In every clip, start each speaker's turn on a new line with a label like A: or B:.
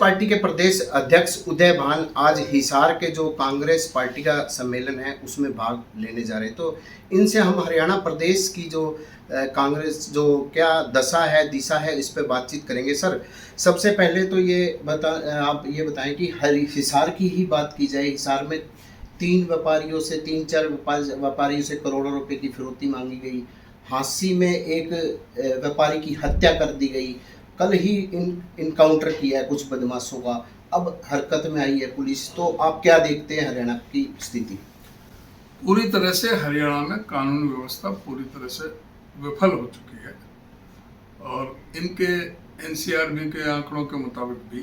A: Party के प्रदेश अध्यक्ष उदय भान आज हिसार के जो कांग्रेस पार्टी का सम्मेलन है उसमें भाग लेने जा रहे हैं। तो इनसे हम हरियाणा प्रदेश की जो कांग्रेस जो क्या दशा है दिशा है इस पर बातचीत करेंगे। सर, सबसे पहले तो आप ये बताएं कि हिसार की ही बात की जाए। हिसार में तीन चार व्यापारियों से करोड़ों रुपए की फिरौती मांगी गई। हांसी में एक व्यापारी की हत्या कर दी गई। कल ही इनकाउंटर किया है कुछ बदमाशों का। अब हरकत में आई है पुलिस। तो आप क्या देखते हैं हरियाणा की स्थिति?
B: पूरी तरह से हरियाणा में कानून व्यवस्था पूरी तरह से विफल हो चुकी है और इनके एनसीआरबी के आंकड़ों के मुताबिक भी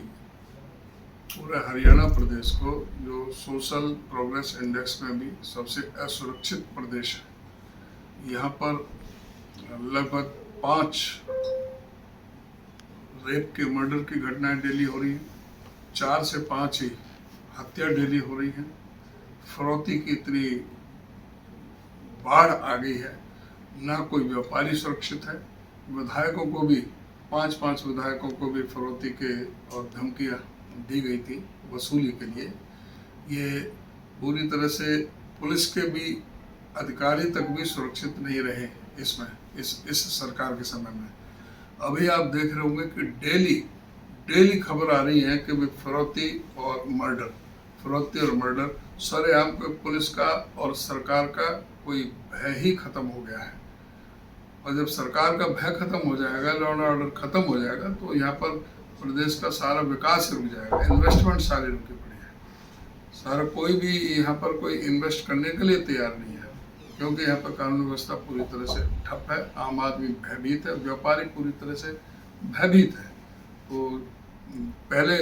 B: पूरे हरियाणा प्रदेश को जो सोशल प्रोग्रेस इंडेक्स में भी सबसे असुरक्षित प्रदेश है। यहाँ पर लगभग 5 रेप के मर्डर की घटनाएं डेली हो रही हैं, 4 से 5 ही हत्या डेली हो रही हैं। फिरौती की इतनी बाढ़ आ गई है, ना कोई व्यापारी सुरक्षित है। विधायकों को भी 5 विधायकों को भी फिरौती के और धमकियां दी गई थी वसूली के लिए। ये पूरी तरह से पुलिस के भी अधिकारी तक भी सुरक्षित नहीं रहे इसमें इस सरकार के समय में। अभी आप देख रहे होंगे कि डेली खबर आ रही है कि फिरौती और मर्डर सरेआम पे पुलिस का और सरकार का कोई भय ही खत्म हो गया है। और जब सरकार का भय खत्म हो जाएगा, लॉ एंड ऑर्डर खत्म हो जाएगा, तो यहाँ पर प्रदेश का सारा विकास रुक जाएगा। इन्वेस्टमेंट सारी रुकी पड़ी है। सारा कोई भी यहाँ पर कोई इन्वेस्ट करने के लिए तैयार नहीं है, क्योंकि यहाँ पर कानून व्यवस्था पूरी तरह से ठप है। आम आदमी भयभीत है, व्यापारी पूरी तरह से भयभीत है। तो पहले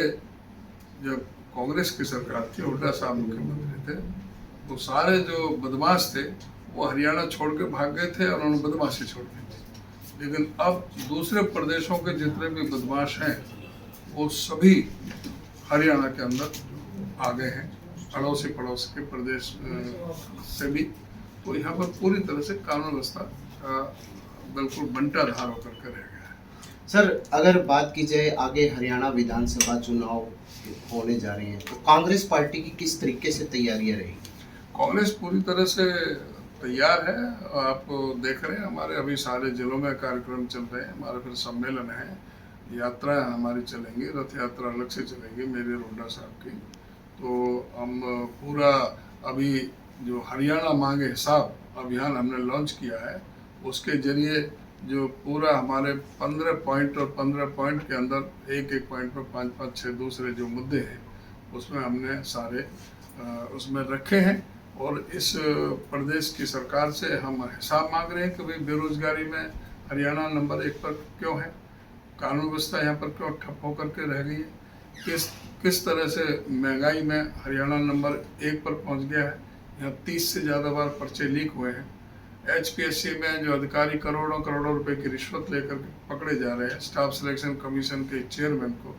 B: जब कांग्रेस की सरकार थी, हुड्डा साहब मुख्यमंत्री थे, तो सारे जो बदमाश थे वो हरियाणा छोड़ के भाग गए थे और उन्होंने बदमाशी छोड़ दी थी। लेकिन अब दूसरे प्रदेशों के जितने भी बदमाश हैं वो सभी हरियाणा के अंदर आ गए हैं, अड़ोसी पड़ोसी के प्रदेश से भी। तो यहाँ पर पूरी तरह से कानून व्यवस्था बिल्कुल बंटाधार होकर के रह गया है।
A: सर, अगर बात की जाए आगे हरियाणा विधानसभा चुनाव होने जा रहे हैं, तो कांग्रेस पार्टी की किस तरीके से तैयारियां रहेगी?
B: कांग्रेस पूरी तरह से तैयार है। आप देख रहे हैं हमारे अभी सारे जिलों में कार्यक्रम चल रहे हैं। हमारे फिर सम्मेलन है, यात्राएं हमारी चलेंगी, रथ यात्रा अलग से चलेगी मेरे हुड्डा साहब की। तो हम पूरा अभी जो हरियाणा मांगे हिसाब अभियान हमने लॉन्च किया है, उसके जरिए जो पूरा हमारे 15 पॉइंट और 15 पॉइंट के अंदर एक पॉइंट में 5-5-6 दूसरे जो मुद्दे हैं उसमें हमने सारे उसमें रखे हैं। और इस प्रदेश की सरकार से हम हिसाब मांग रहे हैं कि भाई बेरोजगारी में हरियाणा नंबर 1 पर क्यों है, कानून व्यवस्था यहाँ पर क्यों ठप होकर के रह गई है, किस तरह से महंगाई में हरियाणा नंबर 1 पर पहुँच गया है। यहाँ 30 से ज़्यादा बार पर्चे लीक हुए हैं। HPSC में जो अधिकारी करोड़ों रुपए की रिश्वत लेकर पकड़े जा रहे हैं, स्टाफ सिलेक्शन कमीशन के चेयरमैन को,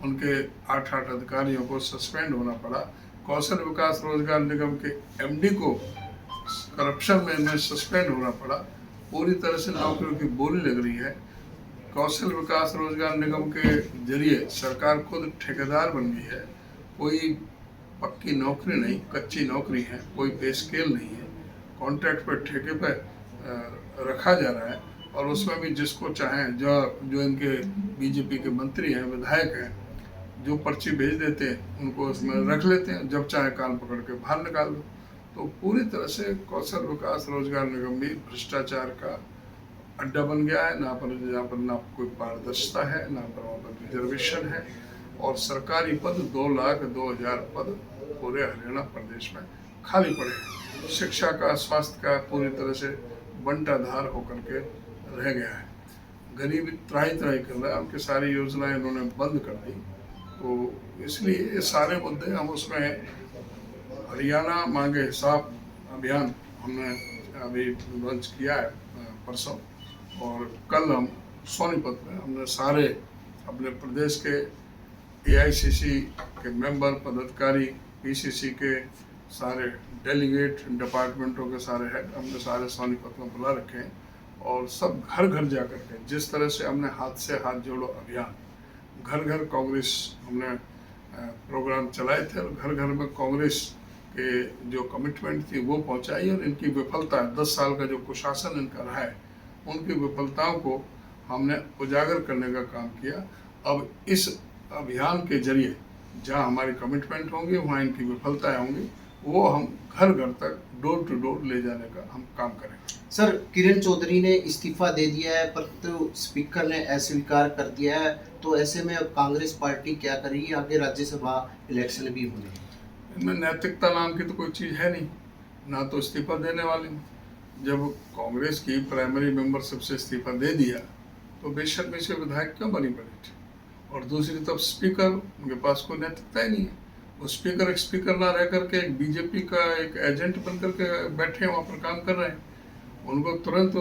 B: उनके 8 अधिकारियों को सस्पेंड होना पड़ा। कौशल विकास रोजगार निगम के MD को करप्शन में सस्पेंड होना पड़ा। पूरी तरह से नौकरियों की बोली लग रही है। कौशल विकास रोजगार निगम के जरिए सरकार खुद ठेकेदार बन गई है। कोई पक्की नौकरी नहीं, कच्ची नौकरी है, कोई पे स्केल नहीं है, कॉन्ट्रैक्ट पर ठेके पर रखा जा रहा है। और उसमें भी जिसको चाहें, जो इनके बीजेपी के मंत्री हैं, विधायक हैं, जो पर्ची भेज देते हैं उनको उसमें रख लेते हैं, जब चाहे कान पकड़ के बाहर निकाल दो। तो पूरी तरह से कौशल विकास रोजगार निगम भी भ्रष्टाचार का अड्डा बन गया है। यहाँ पर ना कोई पारदर्शिता है, ना पर वहाँ पर रिजर्वेशन है। और सरकारी पद 2,02,000 पद पूरे हरियाणा प्रदेश में खाली पड़े हैं। शिक्षा का, स्वास्थ्य का पूरी तरह से बंटाधार होकर के रह गया है। गरीबी त्राही कर रहा है, उनकी सारी योजनाएं इन्होंने बंद कर दी। तो इसलिए ये सारे मुद्दे हम उसमें हरियाणा मांगे हिसाब अभियान हमने अभी लॉन्च किया है परसों। और कल हम सोनीपत में हमने सारे अपने प्रदेश के AICC के मेंबर, पदाधिकारी, PCC के सारे डेलीगेट, डिपार्टमेंटों के सारे हेड हमने सारे सोनीपत में बुला रखे हैं। और सब घर घर जा कर के जिस तरह से हमने हाथ से हाथ जोड़ो अभियान घर घर कांग्रेस हमने प्रोग्राम चलाए थे और घर घर में कांग्रेस के जो कमिटमेंट थी वो पहुंचाई, और इनकी विफलता 10 साल का जो कुशासन इनका रहा है उनकी विफलताओं को हमने उजागर करने का काम किया। अब इस अभियान के जरिए जहाँ हमारी कमिटमेंट होंगी वहाँ इनकी विफलताएं होंगी, वो हम घर घर तक डोर टू डोर ले जाने का हम काम करेंगे।
A: सर, किरण चौधरी ने इस्तीफा दे दिया है, परंतु स्पीकर ने अस्वीकार कर दिया है, तो ऐसे में अब कांग्रेस पार्टी क्या करेगी? आगे राज्यसभा इलेक्शन भी होने हैं।
B: इनमें नैतिकता नाम की तो कोई चीज़ है नहीं, ना तो इस्तीफा देने वाले हूँ। जब कांग्रेस की प्राइमरी मेंबरशिप से इस्तीफा दे दिया तो बेशर्मी से विधायक क्यों बनी पड़ी थी? और दूसरी तरफ स्पीकर, उनके पास कोई नैतिकता ही नहीं है। वो स्पीकर एक स्पीकर ना रह करके एक बीजेपी का एक एजेंट बन करके बैठे हैं, वहाँ पर काम कर रहे हैं। उनको तुरंत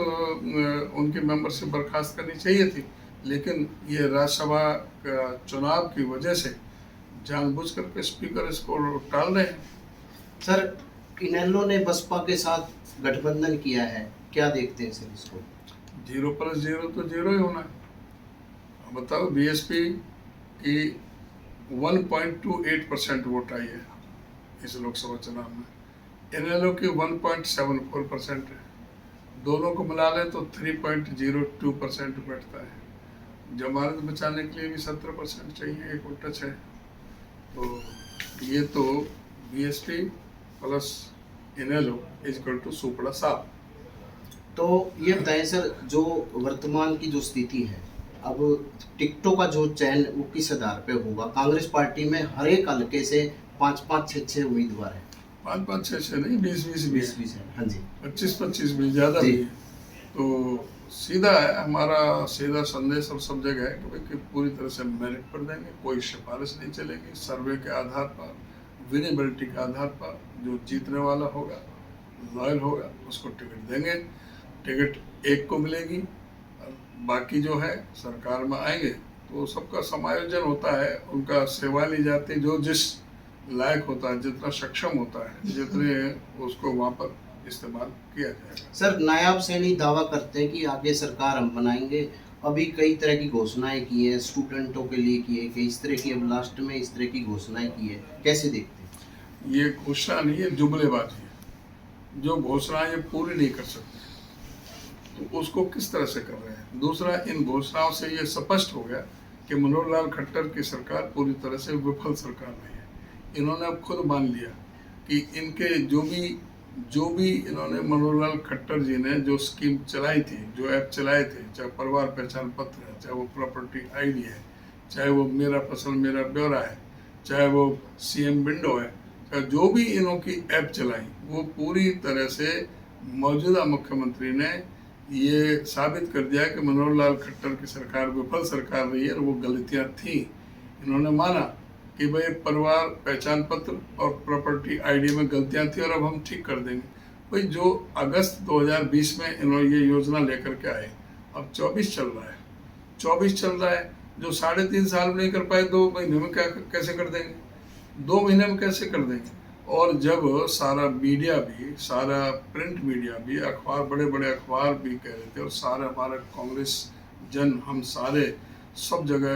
B: उनकी मेंबरशिप बर्खास्त करनी चाहिए थी, लेकिन ये राज्यसभा का चुनाव की वजह से जानबूझ करके स्पीकर इसको टाल रहे हैं।
A: सर, इनेलो ने बसपा के साथ गठबंधन किया है, क्या देखते हैं सर इसको?
B: 0+0 तो 0 ही होना है। अब बताओ, बीएसपी की 1.28% वोट आई है इस लोकसभा चुनाव में, इनेलो की 1.74% है। दोनों को मिला लें तो 3.02% बैठता है। जमानत बचाने के लिए भी 17% चाहिए, एक और टच है। तो ये तो BSP plus INLD equal to सुपड़ा साहब।
A: तो ये बताएं सर, जो वर्तमान की जो स्थिति है, अब टिकटों का जो चयन वो किस आधार पे होगा? कांग्रेस पार्टी में हर एक हल्के से 5-5, 6-6 उम्मीदवार हैं।
B: 5-5, 6-6 नहीं, 20-20 भी
A: 20 है। हाँ जी।
B: 25-25 भी ज़्यादा भी है। तो सीधा है हमारा, सीधा संदेश और सब जगह है कि भाई कि पूरी तरह से मेरिट पर देंगे, कोई सिफारिश नहीं चलेगी। सर्वे के आधार पर, विनेबिलिटी के आधार पर जो जीतने वाला होगा, लॉयल होगा, उसको टिकट देंगे। टिकट एक को मिलेगी, बाकी जो है सरकार में आएंगे तो सबका समायोजन होता है, उनका सेवा ली जाती है। जो जिस लायक होता है, जितना सक्षम होता है, जितने उसको वहाँ पर इस्तेमाल किया जाएगा।
A: सर, नायाब सैनी दावा करते हैं कि आगे सरकार हम बनाएंगे। अभी कई तरह की घोषणाएं की हैं, स्टूडेंटों के लिए की है, कि इस तरह की, अब लास्ट में इस तरह की घोषणाएं की है, कैसे देखते हैं?
B: ये घोषणा नहीं है, जुमलेबाजी है। जो घोषणा ये पूरी नहीं कर सकते तो उसको किस तरह से कर रहे हैं? दूसरा, इन घोषणाओं से ये स्पष्ट हो गया कि मनोहर लाल खट्टर की सरकार पूरी तरह से विफल सरकार नहीं है। इन्होंने अब खुद मान लिया कि इनके जो भी इन्होंने, मनोहर लाल खट्टर जी ने जो स्कीम चलाई थी, जो ऐप चलाए थे, चाहे परिवार पहचान पत्र है, चाहे वो प्रॉपर्टी आईडी है, चाहे वो मेरा फसल मेरा ब्यौरा है, चाहे वो सीएम विंडो है, चाहे जो भी इन्हों की ऐप चलाई, वो पूरी तरह से मौजूदा मुख्यमंत्री ने ये साबित कर दिया कि मनोहर लाल खट्टर की सरकार विफल सरकार रही है और वो गलतियां थी। इन्होंने माना कि भाई परिवार पहचान पत्र और प्रॉपर्टी आईडी में गलतियां थी और अब हम ठीक कर देंगे। भाई जो अगस्त 2020 में इन्होंने ये योजना लेकर के आए, अब 24 चल रहा है, 24 चल रहा है। जो 3.5 साल में नहीं कर पाए, 2 महीने में कैसे कर देंगे? 2 महीने में कैसे कर देंगे? और जब सारा मीडिया भी, सारा प्रिंट मीडिया भी, अखबार, बड़े बड़े अखबार भी कह रहे थे, और सारा हमारा कांग्रेस जन, हम सारे सब जगह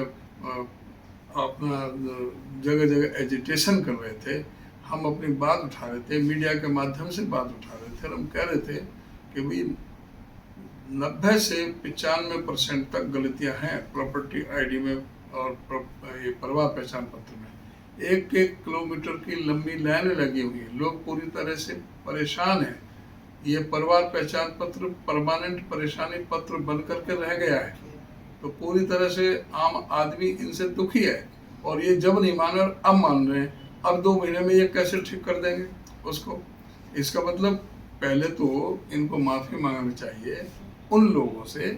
B: अपना जगह जगह एजिटेशन कर रहे थे, हम अपनी बात उठा रहे थे, मीडिया के माध्यम से बात उठा रहे थे, और हम कह रहे थे कि भाई 90 से 95% तक गलतियां हैं प्रॉपर्टी आईडी में और ये परिवार पहचान पत्र में। 1-1 किलोमीटर की लंबी लाइनें लगी हुई हैं, लोग पूरी तरह से परेशान हैं। ये परिवार पहचान पत्र परमानेंट परेशानी पत्र बन करके रह गया है, तो पूरी तरह से आम आदमी इनसे दुखी है। और ये जब नहीं मान रहे, अब मान रहे हैं, अब 2 महीने में ये कैसे ठीक कर देंगे उसको? इसका मतलब पहले तो इनको माफ़ी मांगनी चाहिए उन लोगों से,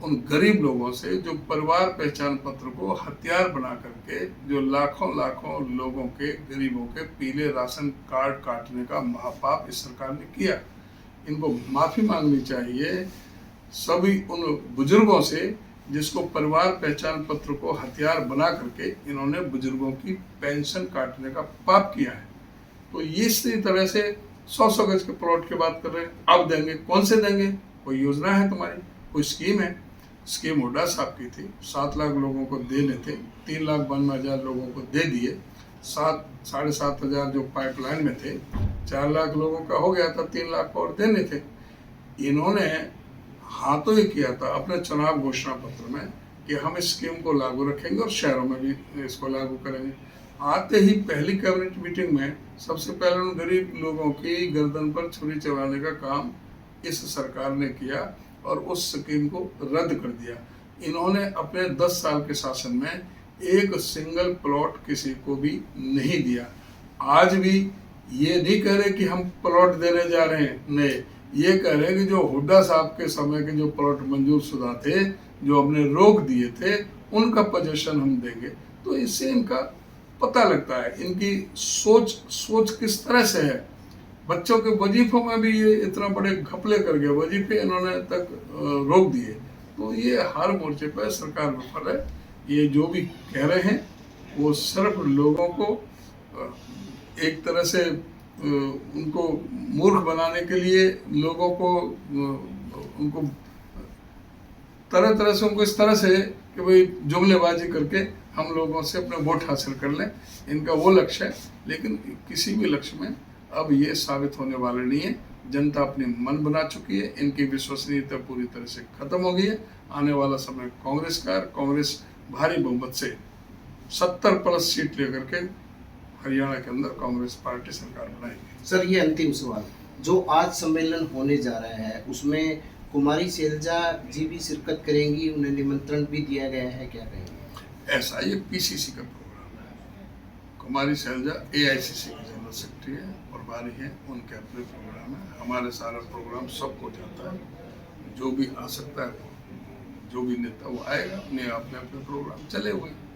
B: उन गरीब लोगों से जो परिवार पहचान पत्र को हथियार बना करके, जो लाखों लाखों लोगों के, गरीबों के पीले राशन कार्ड काटने का महापाप इस सरकार ने किया। इनको माफ़ी मांगनी चाहिए सभी उन बुजुर्गों से जिसको परिवार पहचान पत्र को हथियार बना करके इन्होंने बुजुर्गों की पेंशन काटने का पाप किया है। तो इसी तरह से 100-100 गज के प्लॉट की बात कर रहे हैं, अब देंगे, कौन से देंगे? कोई योजना है तुम्हारी? कोई स्कीम है? स्कीम हुड्डा साहब की थी, 7 लाख लोगों को देने थे, 3,52,000 लोगों को दे दिए, 7,500 जो पाइपलाइन में थे, 4 लाख लोगों का हो गया था, 3 लाख और देने थे। इन्होंने हाँ तो ही किया था अपने चुनाव घोषणा पत्र में कि हम इस स्कीम को लागू रखेंगे और शहरों में भी इसको लागू करेंगे। आते ही पहली कैबिनेट मीटिंग में सबसे पहले उन गरीब लोगों की गर्दन पर छुरी चलाने का काम इस सरकार ने किया और उस स्कीम को रद्द कर दिया। इन्होंने अपने 10 साल के शासन में एक सिंगल प्लॉट किसी को भी नहीं दिया। आज भी ये नहीं कह रहे कि हम प्लॉट देने जा रहे हैं, नहीं, ये कह रहे हैं कि जो हुड्डा साहब के समय के जो प्लॉट मंजूर शुदा थे, जो हमने रोक दिए थे, उनका पोजीशन हम देंगे। तो इससे इनका पता लगता है इनकी सोच किस तरह से है। बच्चों के वजीफों में भी ये इतना बड़े घपले कर गए, वजीफे इन्होंने तक रोक दिए। तो ये हर मोर्चे पर सरकार विफल है। ये जो भी कह रहे हैं वो सिर्फ लोगों को एक तरह से उनको मूर्ख बनाने के लिए, लोगों को उनको तरह तरह से उनको इस तरह से कि भाई जुमलेबाजी करके हम लोगों से अपने वोट हासिल कर लें, इनका वो लक्ष्य है। लेकिन किसी भी लक्ष्य में अब ये साबित होने वाला नहीं है। जनता अपनी मन बना चुकी है, इनकी विश्वसनीयता पूरी तरह से खत्म हो गई है। आने वाला समय कांग्रेस का, कांग्रेस भारी बहुमत से 70+ सीट लेकर के हरियाणा के अंदर कांग्रेस पार्टी सरकार बनाएगी।
A: सर, ये अंतिम सवाल, जो आज सम्मेलन होने जा रहा है उसमें कुमारी शैलजा जी भी शिरकत करेंगी, उन्हें निमंत्रण भी दिया गया है, क्या कहेंगे?
B: ऐसा ये पीसीसी का प्रोग्राम है। कुमारी शैलजा एआईसीसी की जनरल सेक्रेटरी है और बारी है, उनके अपने प्रोग्राम है। हमारे सारा प्रोग्राम सबको जाता है, जो भी आ सकता है, जो भी नेता वो आएगा, अपने अपने प्रोग्राम चले हुए हैं।